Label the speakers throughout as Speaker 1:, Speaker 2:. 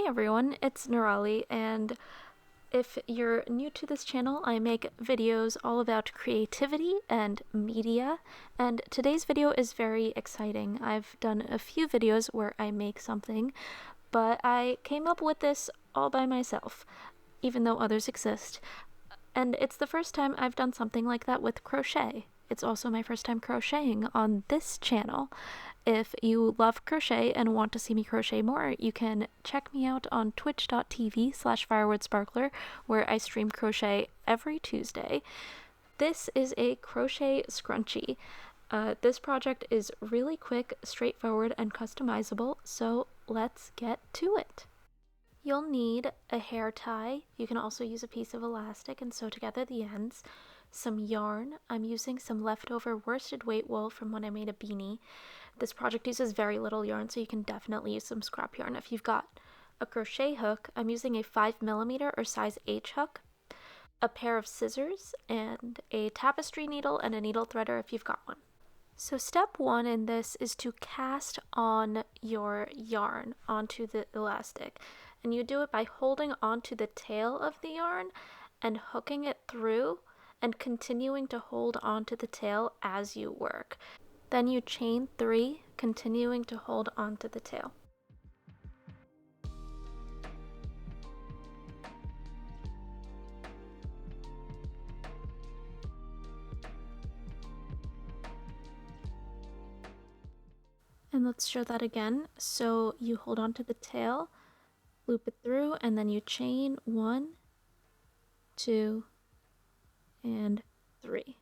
Speaker 1: Hey everyone, it's Nirali, and if you're new to this channel, I make videos all about creativity and media, and today's video is very exciting. I've done a few videos where I make something, but I came up with this all by myself, even though others exist. And it's the first time I've done something like that with crochet. It's also my first time crocheting on this channel. If you love crochet and want to see me crochet more, you can check me out on twitch.tv/firewordsparkler, where I stream crochet every Tuesday. This is a crochet scrunchie. This project is really quick, straightforward, and customizable, so let's get to it. You'll need a hair tie. You can also use a piece of elastic and sew together the ends. Some yarn. I'm using some leftover worsted weight wool from when I made a beanie. This project uses very little yarn, so you can definitely use some scrap yarn if you've got a crochet hook. I'm using a 5mm or size H hook, a pair of scissors, and a tapestry needle and a needle threader if you've got one. So step one in this is to cast on your yarn onto the elastic, and you do it by holding onto the tail of the yarn and hooking it through and continuing to hold onto the tail as you work. Then you chain 3, continuing to hold onto the tail. And let's show that again. So you hold onto the tail, loop it through, and then you chain 1, 2, and 3.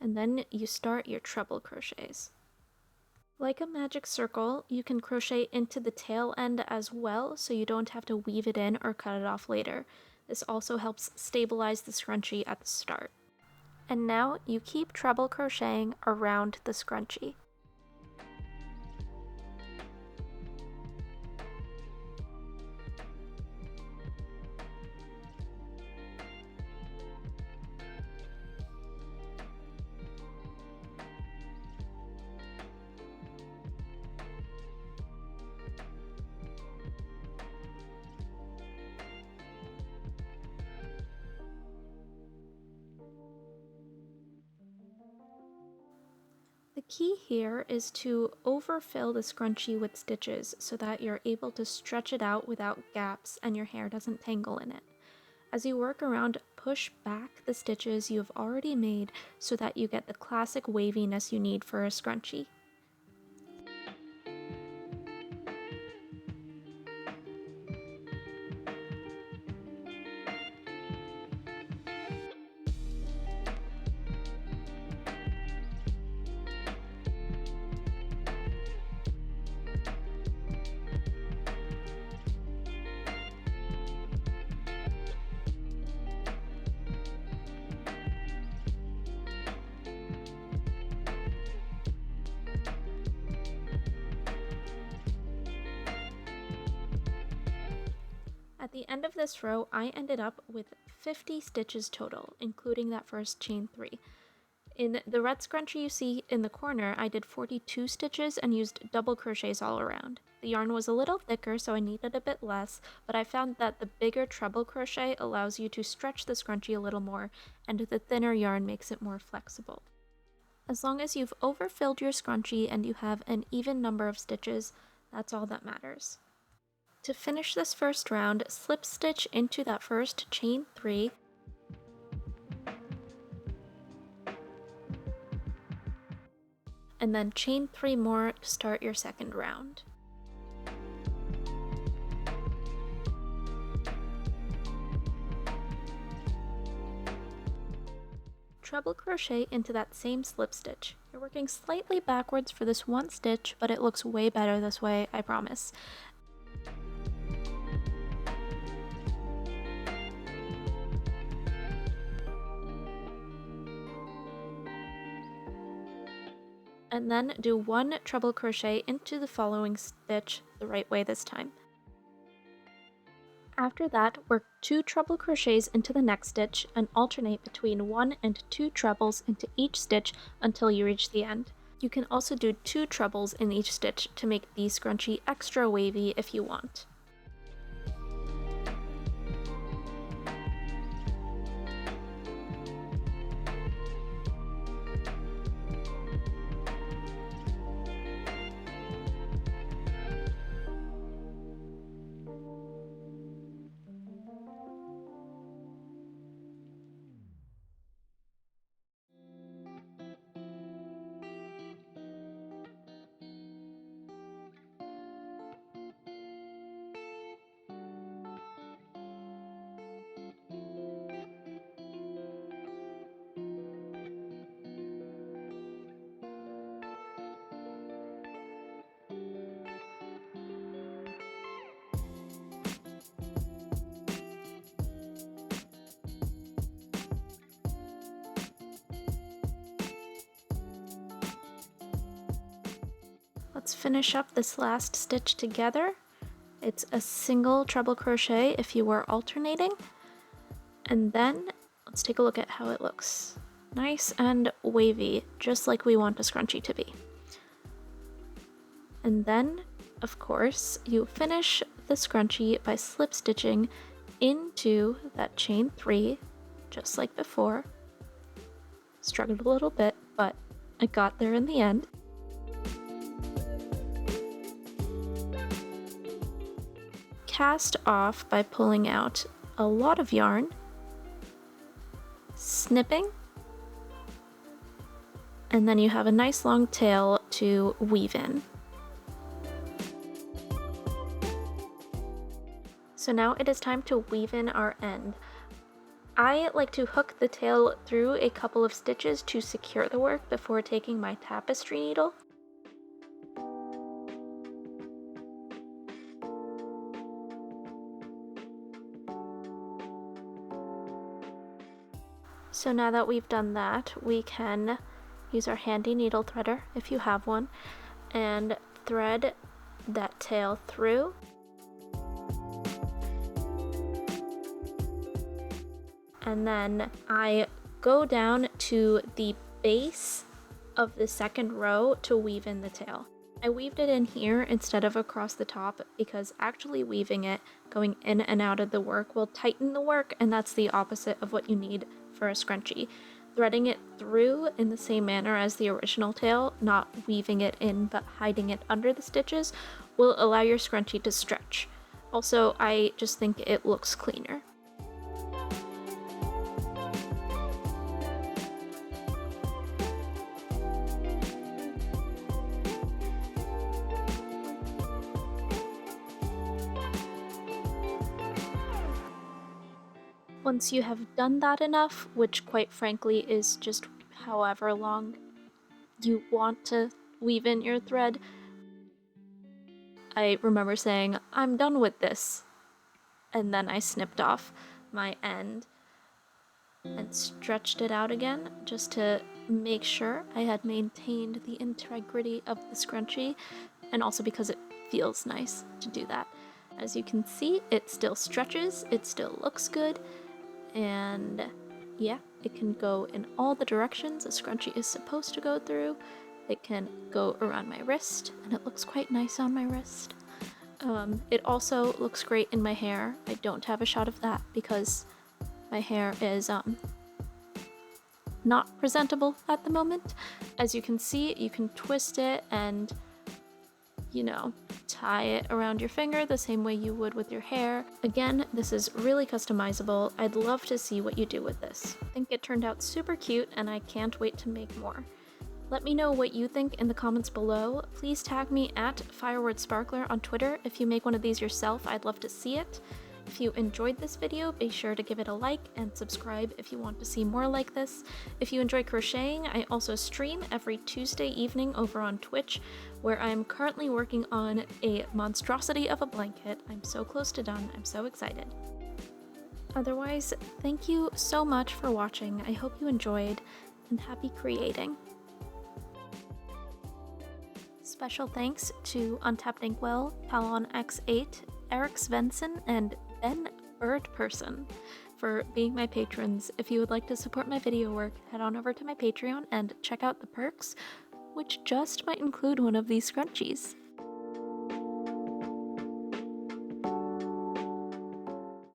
Speaker 1: And then you start your treble crochets. Like a magic circle, you can crochet into the tail end as well, so you don't have to weave it in or cut it off later. This also helps stabilize the scrunchie at the start. And now you keep treble crocheting around the scrunchie. The key here is to overfill the scrunchie with stitches so that you're able to stretch it out without gaps and your hair doesn't tangle in it. As you work around, push back the stitches you've already made so that you get the classic waviness you need for a scrunchie. At the end of this row, I ended up with 50 stitches total, including that first chain 3. In the red scrunchie you see in the corner, I did 42 stitches and used double crochets all around. The yarn was a little thicker, so I needed a bit less, but I found that the bigger treble crochet allows you to stretch the scrunchie a little more, and the thinner yarn makes it more flexible. As long as you've overfilled your scrunchie and you have an even number of stitches, that's all that matters. To finish this first round, slip stitch into that first chain 3, and then chain 3 more to start your second round. Treble crochet into that same slip stitch. You're working slightly backwards for this one stitch, but it looks way better this way, I promise. And then do 1 treble crochet into the following stitch the right way this time. After that, work 2 treble crochets into the next stitch and alternate between 1 and 2 trebles into each stitch until you reach the end. You can also do 2 trebles in each stitch to make the scrunchie extra wavy if you want. Let's finish up this last stitch together. It's a single treble crochet if you were alternating. And then let's take a look at how it looks. Nice and wavy, just like we want a scrunchie to be. And then, of course, you finish the scrunchie by slip stitching into that chain 3, just like before. Struggled a little bit, but I got there in the end. Cast off by pulling out a lot of yarn, snipping, and then you have a nice long tail to weave in. So now it is time to weave in our end. I like to hook the tail through a couple of stitches to secure the work before taking my tapestry needle. So now that we've done that, we can use our handy needle threader, if you have one, and thread that tail through. And then I go down to the base of the second row to weave in the tail. I weaved it in here instead of across the top because actually weaving it, going in and out of the work, will tighten the work, and that's the opposite of what you need for a scrunchie. Threading it through in the same manner as the original tail, not weaving it in but hiding it under the stitches, will allow your scrunchie to stretch. Also, I just think it looks cleaner. Once you have done that enough, which quite frankly is just however long you want to weave in your thread, I remember saying, I'm done with this. And then I snipped off my end and stretched it out again just to make sure I had maintained the integrity of the scrunchie, and also because it feels nice to do that. As you can see, it still stretches, it still looks good, and yeah, it can go in all the directions a scrunchie is supposed to go through. It can go around my wrist, and it looks quite nice on my wrist. It also looks great in my hair. I don't have a shot of that because my hair is not presentable at the moment. As you can see, you can twist it and, you know, tie it around your finger the same way you would with your hair. Again, this is really customizable. I'd love to see what you do with this. I think it turned out super cute and I can't wait to make more. Let me know what you think in the comments below. Please tag me at firewordsparkler on Twitter if you make one of these yourself. I'd love to see it. If you enjoyed this video, be sure to give it a like and subscribe if you want to see more like this. If you enjoy crocheting, I also stream every Tuesday evening over on Twitch, where I'm currently working on a monstrosity of a blanket. I'm so close to done. I'm so excited. Otherwise, thank you so much for watching. I hope you enjoyed, and happy creating. Special thanks to Untapped Inkwell, Palon X8, Eric Svensson, and Ben Birdperson for being my patrons. If you would like to support my video work, head on over to my Patreon and check out the perks, which just might include one of these scrunchies.